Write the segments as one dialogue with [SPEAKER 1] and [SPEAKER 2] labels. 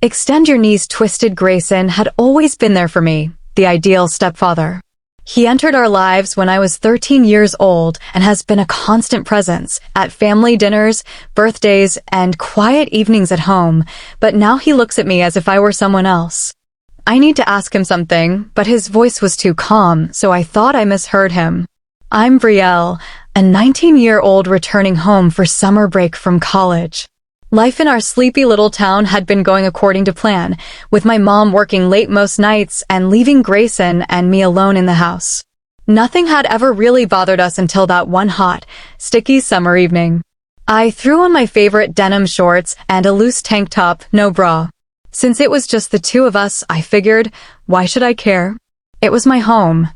[SPEAKER 1] Extend your knees twisted Grayson had always been there for me, the ideal stepfather. He entered our lives when I was 13 years old and has been a constant presence at family dinners, birthdays, and quiet evenings at home, but now he looks at me as if I were someone else. I need to ask him something, but his voice was too calm, so I thought I misheard him. I'm Brielle, a 19-year-old returning home for summer break from college. Life in our sleepy little town had been going according to plan, with my mom working late most nights and leaving Grayson and me alone in the house. Nothing had ever really bothered us until that one hot, sticky summer evening. I threw on my favorite denim shorts and a loose tank top, no bra. Since it was just the two of us, I figured, why should I care? It was my home.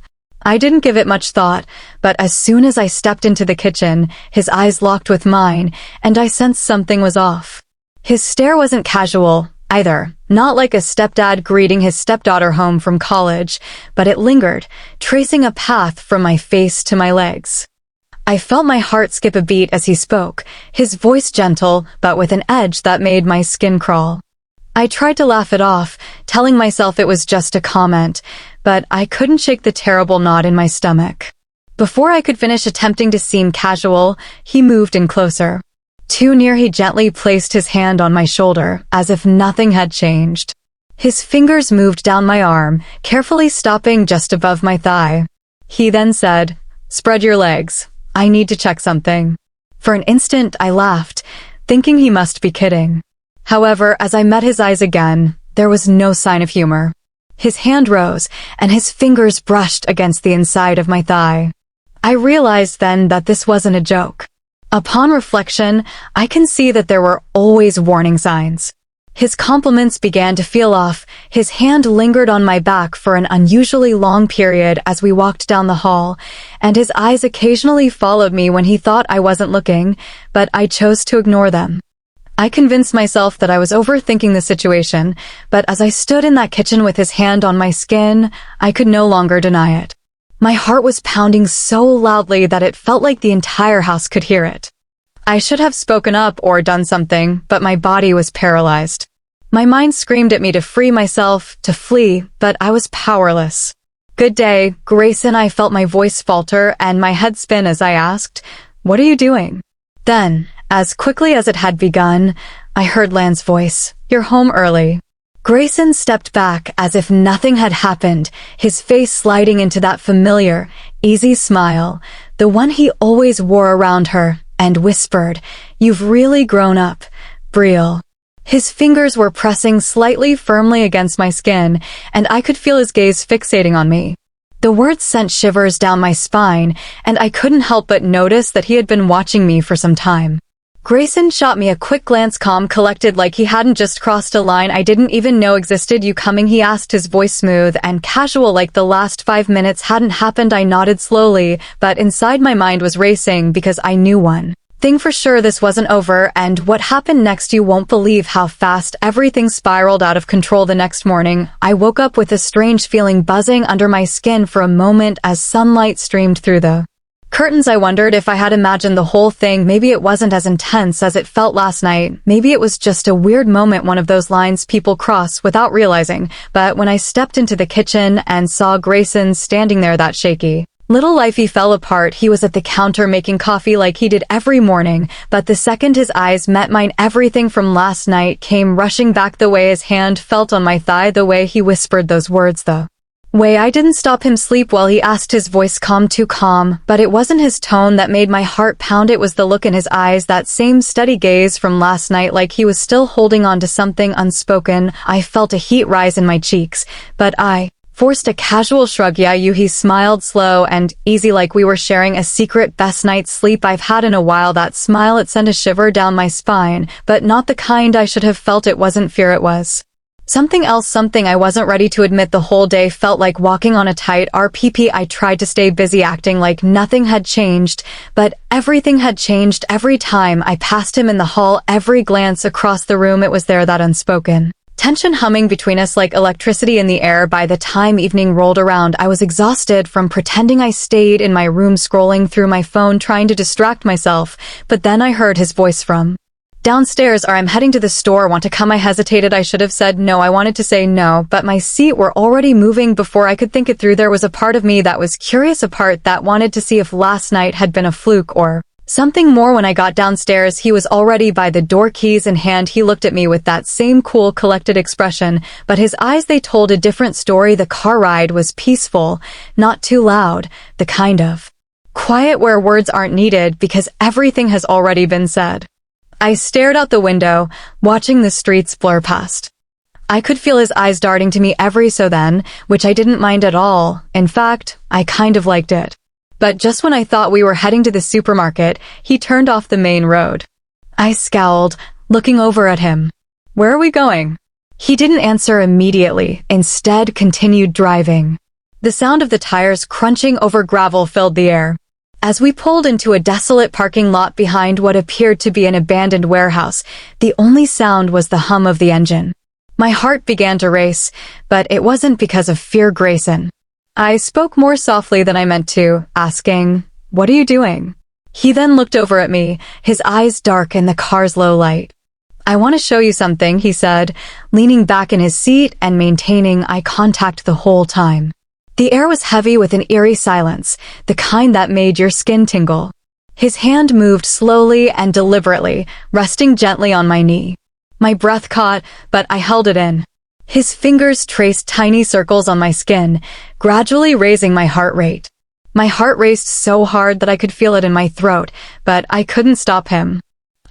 [SPEAKER 1] I didn't give it much thought, but as soon as I stepped into the kitchen, his eyes locked with mine, and I sensed something was off. His stare wasn't casual, either, not like a stepdad greeting his stepdaughter home from college, but it lingered, tracing a path from my face to my legs. I felt my heart skip a beat as he spoke, his voice gentle, but with an edge that made my skin crawl. I tried to laugh it off, telling myself it was just a comment, but I couldn't shake the terrible knot in my stomach. Before I could finish attempting to seem casual, he moved in closer. Too near, he gently placed his hand on my shoulder, as if nothing had changed. His fingers moved down my arm, carefully stopping just above my thigh. He then said, "Spread your legs. I need to check something." For an instant, I laughed, thinking he must be kidding. However, as I met his eyes again, there was no sign of humor. His hand rose, and his fingers brushed against the inside of my thigh. I realized then that this wasn't a joke. Upon reflection, I can see that there were always warning signs. His compliments began to feel off, his hand lingered on my back for an unusually long period as we walked down the hall, and his eyes occasionally followed me when he thought I wasn't looking, but I chose to ignore them. I convinced myself that I was overthinking the situation, but as I stood in that kitchen with his hand on my skin, I could no longer deny it. My heart was pounding so loudly that it felt like the entire house could hear it. I should have spoken up or done something, but my body was paralyzed. My mind screamed at me to free myself, to flee, but I was powerless. "Good day, Grayson." I felt my voice falter and my head spin as I asked, "What are you doing?" Then, as quickly as it had begun, I heard Lan's voice, "You're home early." Grayson stepped back as if nothing had happened, his face sliding into that familiar, easy smile, the one he always wore around her, and whispered, "You've really grown up, Brielle." His fingers were pressing slightly firmly against my skin, and I could feel his gaze fixating on me. The words sent shivers down my spine, and I couldn't help but notice that he had been watching me for some time. Grayson shot me a quick glance, calm, collected, like he hadn't just crossed a line I didn't even know existed. "You coming?" he asked, his voice smooth and casual like the last 5 minutes hadn't happened. I nodded slowly, but inside my mind was racing because I knew one thing for sure: this wasn't over, and what happened next, you won't believe how fast everything spiraled out of control. The next morning, I woke up with a strange feeling buzzing under my skin for a moment as sunlight streamed through the curtains. I wondered if I had imagined the whole thing. Maybe it wasn't as intense as it felt last night. Maybe it was just a weird moment, one of those lines people cross without realizing. But when I stepped into the kitchen and saw Grayson standing there, that shaky little lifey fell apart. He was at the counter making coffee like he did every morning, but the second his eyes met mine, everything from last night came rushing back. The way his hand felt on my thigh, the way he whispered those words, the way I didn't stop him sleep while he asked, his voice calm, too calm, but it wasn't his tone that made my heart pound. It was the look in his eyes, that same steady gaze from last night, like he was still holding on to something unspoken. I felt a heat rise in my cheeks, but I forced a casual shrug. "Yeah, you." He smiled slow and easy, like we were sharing a secret. "Best night's sleep I've had in a while." That smile, it sent a shiver down my spine, but not the kind I should have felt. It wasn't fear, it was something else, something I wasn't ready to admit. The whole day felt like walking on a tight RPP. I tried to stay busy, acting like nothing had changed, but everything had changed. Every time I passed him in the hall, every glance across the room, it was there, that unspoken tension humming between us like electricity in the air. By the time evening rolled around, I was exhausted from pretending. I stayed in my room scrolling through my phone, trying to distract myself, but then I heard his voice from Downstairs, or I'm heading to the store, want to come? I hesitated. I should have said no. I wanted to say no, but my feet were already moving before I could think it through. There was a part of me that was curious, a part that wanted to see if last night had been a fluke or something more. When I got downstairs, he was already by the door, keys in hand. He looked at me with that same cool, collected expression, but his eyes, they told a different story. The car ride was peaceful, not too loud, the kind of quiet where words aren't needed because everything has already been said. I stared out the window, watching the streets blur past. I could feel his eyes darting to me every so then, which I didn't mind at all. In fact, I kind of liked it. But just when I thought we were heading to the supermarket, he turned off the main road. I scowled, looking over at him. Where are we going? He didn't answer immediately, instead continued driving. The sound of the tires crunching over gravel filled the air. As we pulled into a desolate parking lot behind what appeared to be an abandoned warehouse, the only sound was the hum of the engine. My heart began to race, but it wasn't because of fear. Grayson. I spoke more softly than I meant to, asking, "What are you doing?" He then looked over at me, his eyes dark in the car's low light. "I want to show you something," he said, leaning back in his seat and maintaining eye contact the whole time. The air was heavy with an eerie silence, the kind that made your skin tingle. His hand moved slowly and deliberately, resting gently on my knee. My breath caught, but I held it in. His fingers traced tiny circles on my skin, gradually raising my heart rate. My heart raced so hard that I could feel it in my throat, but I couldn't stop him.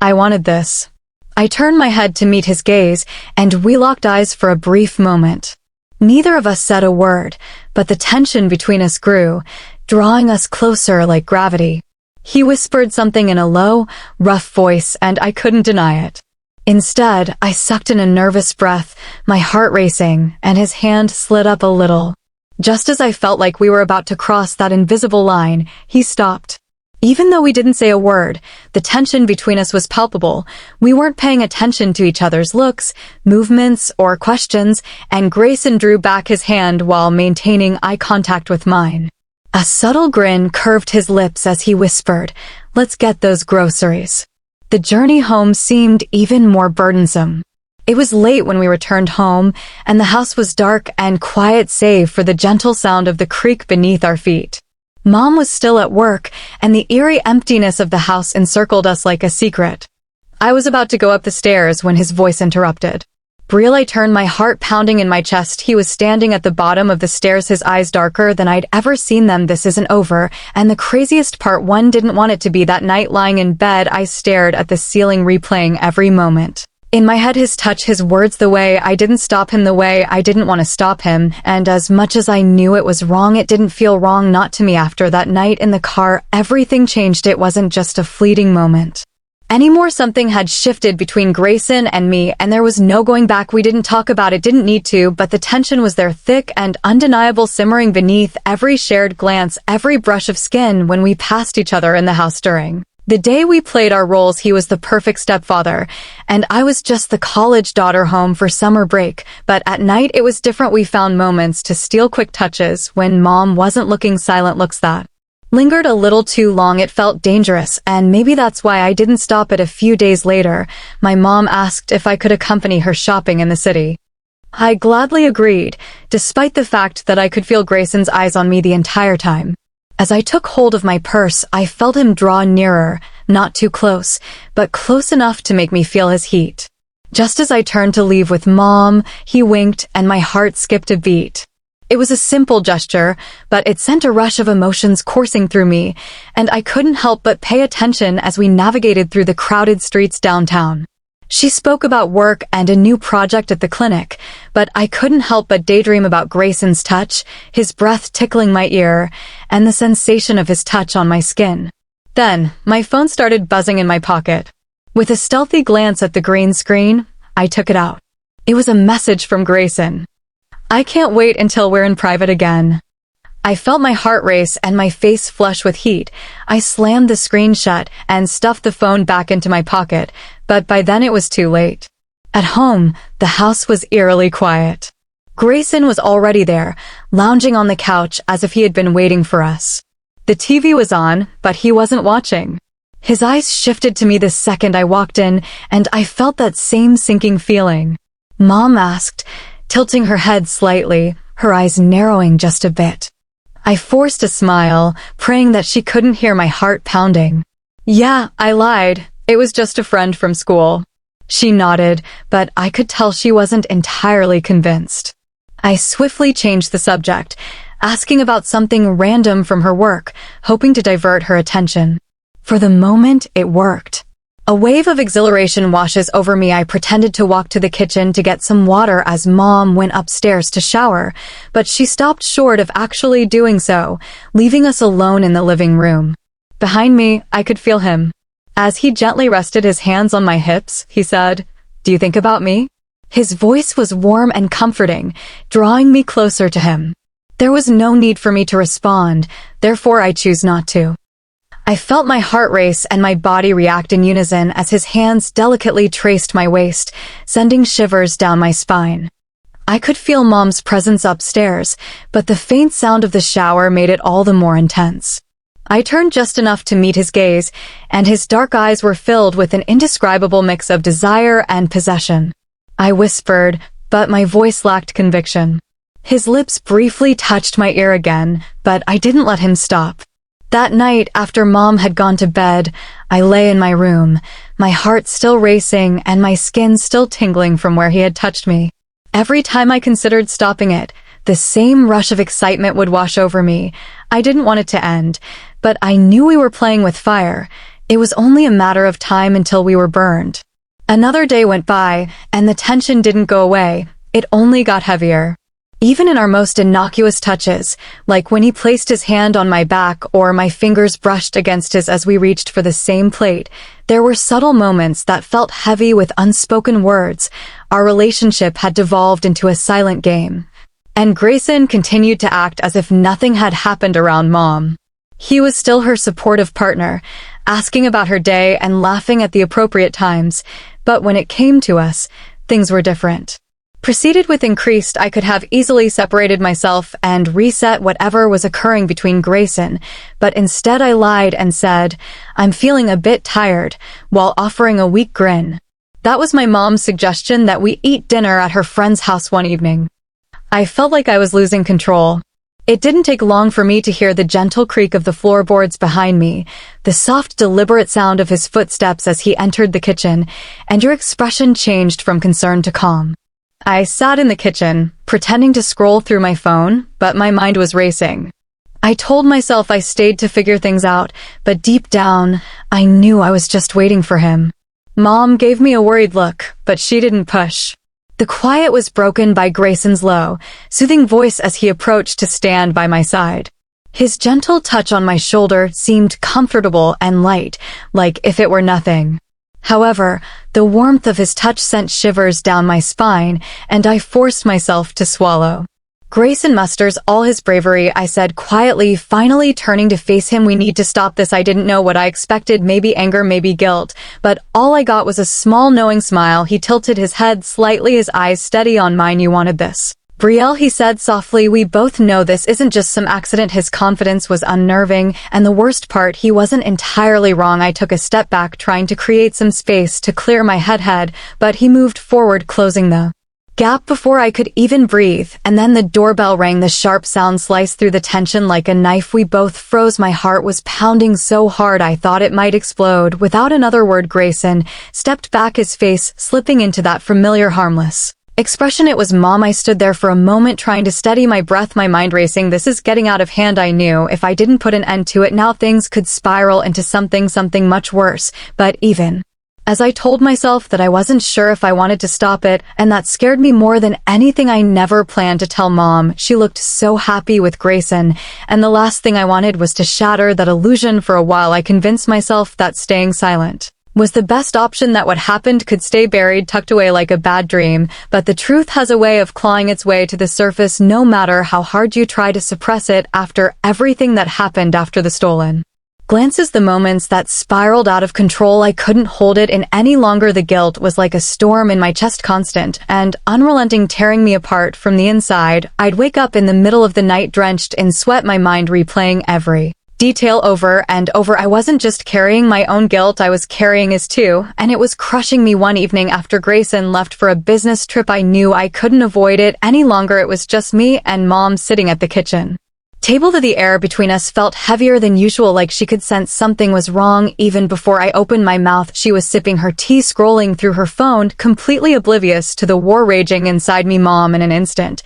[SPEAKER 1] I wanted this. I turned my head to meet his gaze, and we locked eyes for a brief moment. Neither of us said a word, but the tension between us grew, drawing us closer like gravity. He whispered something in a low, rough voice, and I couldn't deny it. Instead, I sucked in a nervous breath, my heart racing, and his hand slid up a little. Just as I felt like we were about to cross that invisible line, he stopped. Even though we didn't say a word, the tension between us was palpable. We weren't paying attention to each other's looks, movements, or questions, and Grayson drew back his hand while maintaining eye contact with mine. A subtle grin curved his lips as he whispered, "Let's get those groceries." The journey home seemed even more burdensome. It was late when we returned home, and the house was dark and quiet save for the gentle sound of the creek beneath our feet. Mom was still at work, and the eerie emptiness of the house encircled us like a secret. I was about to go up the stairs when his voice interrupted. Brielle, I turned, my heart pounding in my chest. He was standing at the bottom of the stairs, his eyes darker than I'd ever seen them. This isn't over, and the craziest part, one didn't want it to be. That night, lying in bed, I stared at the ceiling, replaying every moment. In my head, his touch, his words, the way I didn't stop him, the way I didn't want to stop him, and as much as I knew it was wrong, it didn't feel wrong not to me. After that night in the car, everything changed. It wasn't just a fleeting moment anymore. Something had shifted between Grayson and me, and there was no going back. We didn't talk about it, didn't need to, but the tension was there, thick and undeniable, simmering beneath every shared glance, every brush of skin when we passed each other in the house. During the day we played our roles, he was the perfect stepfather, and I was just the college daughter home for summer break. But at night it was different. We found moments to steal quick touches when Mom wasn't looking, silent looks that lingered a little too long. It felt dangerous, and maybe that's why I didn't stop it. A few days later, my mom asked if I could accompany her shopping in the city. I gladly agreed, despite the fact that I could feel Grayson's eyes on me the entire time. As I took hold of my purse, I felt him draw nearer, not too close, but close enough to make me feel his heat. Just as I turned to leave with Mom, he winked and my heart skipped a beat. It was a simple gesture, but it sent a rush of emotions coursing through me, and I couldn't help but pay attention as we navigated through the crowded streets downtown. She spoke about work and a new project at the clinic, but I couldn't help but daydream about Grayson's touch, his breath tickling my ear, and the sensation of his touch on my skin. Then, my phone started buzzing in my pocket. With a stealthy glance at the green screen, I took it out. It was a message from Grayson. "I can't wait until we're in private again." I felt my heart race and my face flush with heat. I slammed the screen shut and stuffed the phone back into my pocket, but by then it was too late. At home, the house was eerily quiet. Grayson was already there, lounging on the couch as if he had been waiting for us. The TV was on, but he wasn't watching. His eyes shifted to me the second I walked in, and I felt that same sinking feeling. Mom asked, tilting her head slightly, her eyes narrowing just a bit. I forced a smile, praying that she couldn't hear my heart pounding. Yeah, I lied. It was just a friend from school. She nodded, but I could tell she wasn't entirely convinced. I swiftly changed the subject, asking about something random from her work, hoping to divert her attention. For the moment, it worked. A wave of exhilaration washes over me. I pretended to walk to the kitchen to get some water as Mom went upstairs to shower, but she stopped short of actually doing so, leaving us alone in the living room. Behind me, I could feel him. As he gently rested his hands on my hips, he said, "Do you think about me?" His voice was warm and comforting, drawing me closer to him. There was no need for me to respond, therefore I choose not to. I felt my heart race and my body react in unison as his hands delicately traced my waist, sending shivers down my spine. I could feel Mom's presence upstairs, but the faint sound of the shower made it all the more intense. I turned just enough to meet his gaze, and his dark eyes were filled with an indescribable mix of desire and possession. I whispered, but my voice lacked conviction. His lips briefly touched my ear again, but I didn't let him stop. That night, after Mom had gone to bed, I lay in my room, my heart still racing and my skin still tingling from where he had touched me. Every time I considered stopping it, the same rush of excitement would wash over me. I didn't want it to end, but I knew we were playing with fire. It was only a matter of time until we were burned. Another day went by, and the tension didn't go away. It only got heavier. Even in our most innocuous touches, like when he placed his hand on my back or my fingers brushed against his as we reached for the same plate, there were subtle moments that felt heavy with unspoken words. Our relationship had devolved into a silent game. And Grayson continued to act as if nothing had happened around Mom. He was still her supportive partner, asking about her day and laughing at the appropriate times, but when it came to us, things were different. Proceeded with increased, I could have easily separated myself and reset whatever was occurring between Grayson, but instead I lied and said, "I'm feeling a bit tired," while offering a weak grin. That was my mom's suggestion that we eat dinner at her friend's house one evening. I felt like I was losing control. It didn't take long for me to hear the gentle creak of the floorboards behind me, the soft, deliberate sound of his footsteps as he entered the kitchen, and your expression changed from concern to calm. I sat in the kitchen, pretending to scroll through my phone, but my mind was racing. I told myself I stayed to figure things out, but deep down, I knew I was just waiting for him. Mom gave me a worried look, but she didn't push. The quiet was broken by Grayson's low, soothing voice as he approached to stand by my side. His gentle touch on my shoulder seemed comfortable and light, like if it were nothing. However, the warmth of his touch sent shivers down my spine, and I forced myself to swallow. "Grayson musters all his bravery," I said quietly, finally turning to face him. "We need to stop this." I didn't know what I expected, maybe anger, maybe guilt, but all I got was a small knowing smile. He tilted his head slightly, his eyes steady on mine. "You wanted this, Brielle," he said softly. "We both know this isn't just some accident." His confidence was unnerving, and the worst part, he wasn't entirely wrong. I took a step back, trying to create some space to clear my head, but he moved forward, closing the gap before I could even breathe, and then the doorbell rang. The sharp sound sliced through the tension like a knife. We both froze. My heart was pounding so hard I thought it might explode. Without another word, Grayson stepped back, his face slipping into that familiar harmless expression. It was Mom. I stood there for a moment, trying to steady my breath, my mind racing. This is getting out of hand. I knew if I didn't put an end to it now, things could spiral into something much worse. But even as I told myself that I wasn't sure if I wanted to stop it, and that scared me more than anything. I never planned to tell Mom. She looked so happy with Grayson, and the last thing I wanted was to shatter that illusion. For a while I convinced myself that staying silent was the best option, that what happened could stay buried, tucked away like a bad dream, but the truth has a way of clawing its way to the surface no matter how hard you try to suppress it. After everything that happened after the stolen glances, the moments that spiraled out of control, I couldn't hold it in any longer. The guilt was like a storm in my chest, constant and unrelenting, tearing me apart from the inside. I'd wake up in the middle of the night drenched in sweat, my mind replaying every Detail over and over. I wasn't just carrying my own guilt, I was carrying his too, and it was crushing me. One evening after Grayson left for a business trip, I knew I couldn't avoid it any longer. It was just me and Mom sitting at the kitchen table. The air between us felt heavier than usual, like she could sense something was wrong. Even before I opened my mouth, she was sipping her tea, scrolling through her phone, completely oblivious to the war raging inside me. Mom, in an instant.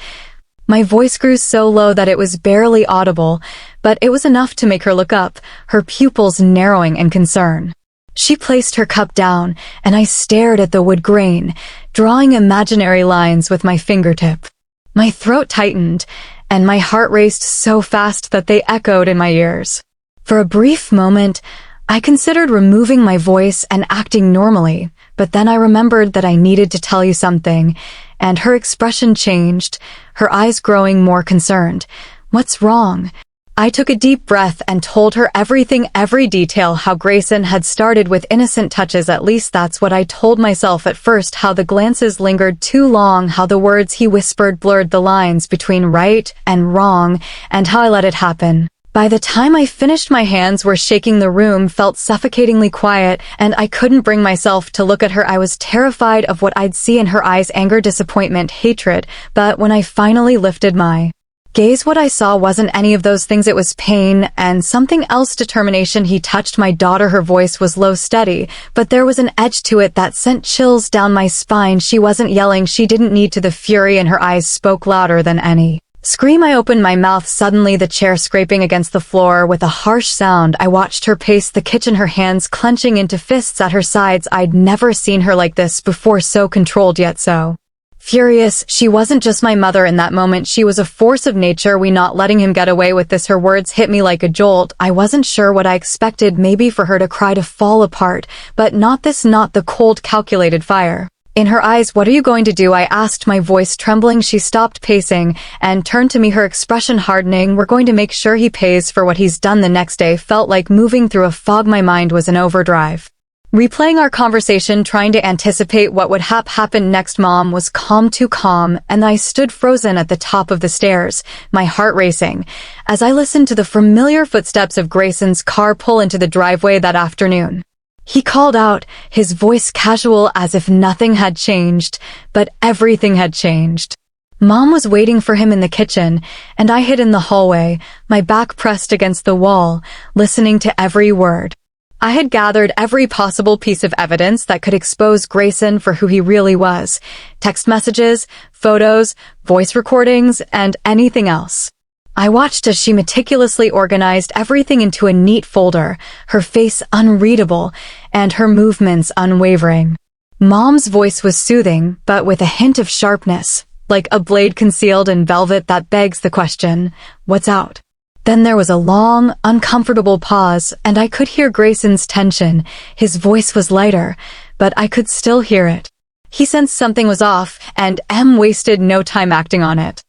[SPEAKER 1] My voice grew so low that it was barely audible, but it was enough to make her look up, her pupils narrowing in concern. She placed her cup down, and I stared at the wood grain, drawing imaginary lines with my fingertip. My throat tightened, and my heart raced so fast that they echoed in my ears. For a brief moment, I considered removing my voice and acting normally, but then I remembered that I needed to tell you something, and her expression changed, her eyes growing more concerned. What's wrong? I took a deep breath and told her everything, every detail, how Grayson had started with innocent touches. At least that's what I told myself at first. How the glances lingered too long, how the words he whispered blurred the lines between right and wrong, and how I let it happen. By the time I finished, my hands were shaking, the room felt suffocatingly quiet, and I couldn't bring myself to look at her. I was terrified of what I'd see in her eyes: anger, disappointment, hatred. But when I finally lifted my gaze, what I saw wasn't any of those things. It was pain and something else: determination. He touched my daughter. Her voice was low, steady, but there was an edge to it that sent chills down my spine. She wasn't yelling, she didn't need to. The fury in her eyes spoke louder than any scream. I opened my mouth, suddenly the chair scraping against the floor with a harsh sound. I watched her pace the kitchen, her hands clenching into fists at her sides. I'd never seen her like this before, so controlled yet so furious. She wasn't just my mother in that moment, she was a force of nature. We not letting him get away with this. Her words hit me like a jolt. I wasn't sure what I expected, maybe for her to cry, to fall apart, but not this, not the cold, calculated fire in her eyes. What are you going to do? I asked, my voice trembling. She stopped pacing and turned to me, her expression hardening. We're going to make sure he pays for what he's done. The next day felt like moving through a fog. My mind was in overdrive, replaying our conversation, trying to anticipate what would happen next. Mom was calm, too calm, and I stood frozen at the top of the stairs, my heart racing, as I listened to the familiar footsteps of Grayson's car pull into the driveway that afternoon. He called out, his voice casual, as if nothing had changed, but everything had changed. Mom was waiting for him in the kitchen, and I hid in the hallway, my back pressed against the wall, listening to every word. I had gathered every possible piece of evidence that could expose Grayson for who he really was: text messages, photos, voice recordings, and anything else. I watched as she meticulously organized everything into a neat folder, her face unreadable, and her movements unwavering. Mom's voice was soothing, but with a hint of sharpness, like a blade concealed in velvet. That begs the question, what's out? Then there was a long, uncomfortable pause, and I could hear Grayson's tension. His voice was lighter, but I could still hear it. He sensed something was off, and wasted no time acting on it.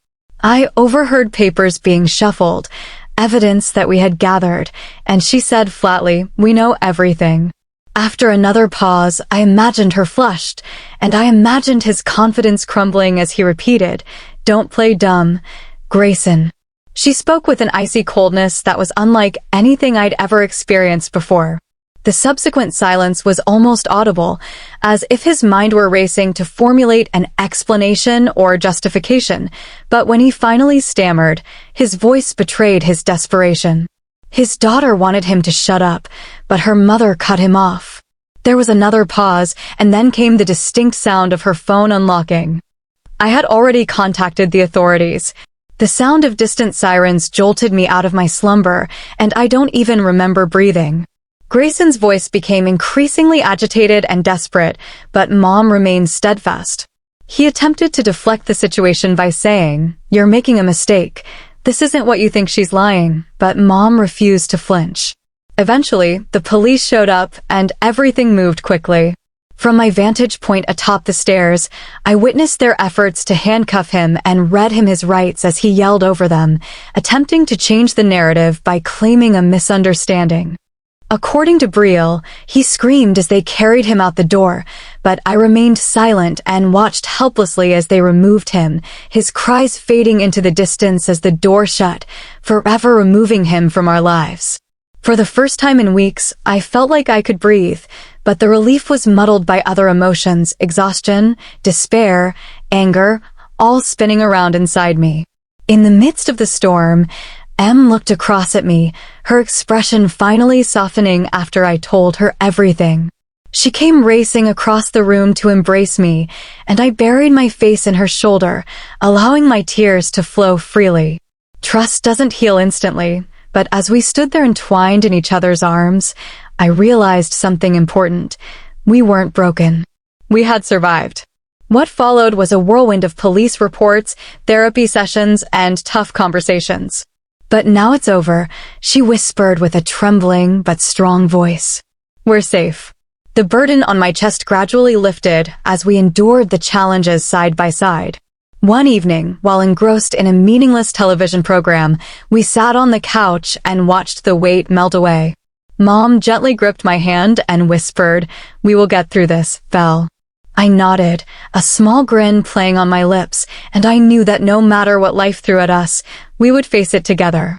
[SPEAKER 1] I overheard papers being shuffled, evidence that we had gathered, and she said flatly, "We know everything." After another pause, I imagined her flushed, and I imagined his confidence crumbling as he repeated, "Don't play dumb, Grayson." She spoke with an icy coldness that was unlike anything I'd ever experienced before. The subsequent silence was almost audible, as if his mind were racing to formulate an explanation or justification. But when he finally stammered, his voice betrayed his desperation. His daughter wanted him to shut up, but her mother cut him off. There was another pause, and then came the distinct sound of her phone unlocking. I had already contacted the authorities. The sound of distant sirens jolted me out of my slumber, and I don't even remember breathing. Grayson's voice became increasingly agitated and desperate, but Mom remained steadfast. He attempted to deflect the situation by saying, "You're making a mistake. This isn't what you think, she's lying." But Mom refused to flinch. Eventually, the police showed up, and everything moved quickly. From my vantage point atop the stairs, I witnessed their efforts to handcuff him and read him his rights as he yelled over them, attempting to change the narrative by claiming a misunderstanding. According to betrayal, he screamed as they carried him out the door, but I remained silent and watched helplessly as they removed him, his cries fading into the distance as the door shut, forever removing him from our lives. For the first time in weeks, I felt like I could breathe, but the relief was muddled by other emotions, exhaustion, despair, anger, all spinning around inside me. In the midst of the storm, Em looked across at me, her expression finally softening after I told her everything. She came racing across the room to embrace me, and I buried my face in her shoulder, allowing my tears to flow freely. Trust doesn't heal instantly, but as we stood there entwined in each other's arms, I realized something important. We weren't broken. We had survived. What followed was a whirlwind of police reports, therapy sessions, and tough conversations. But now it's over, she whispered with a trembling but strong voice. We're safe. The burden on my chest gradually lifted as we endured the challenges side by side. One evening, while engrossed in a meaningless television program, we sat on the couch and watched the weight melt away. Mom gently gripped my hand and whispered, "We will get through this, Belle." I nodded, a small grin playing on my lips, and I knew that no matter what life threw at us, we would face it together.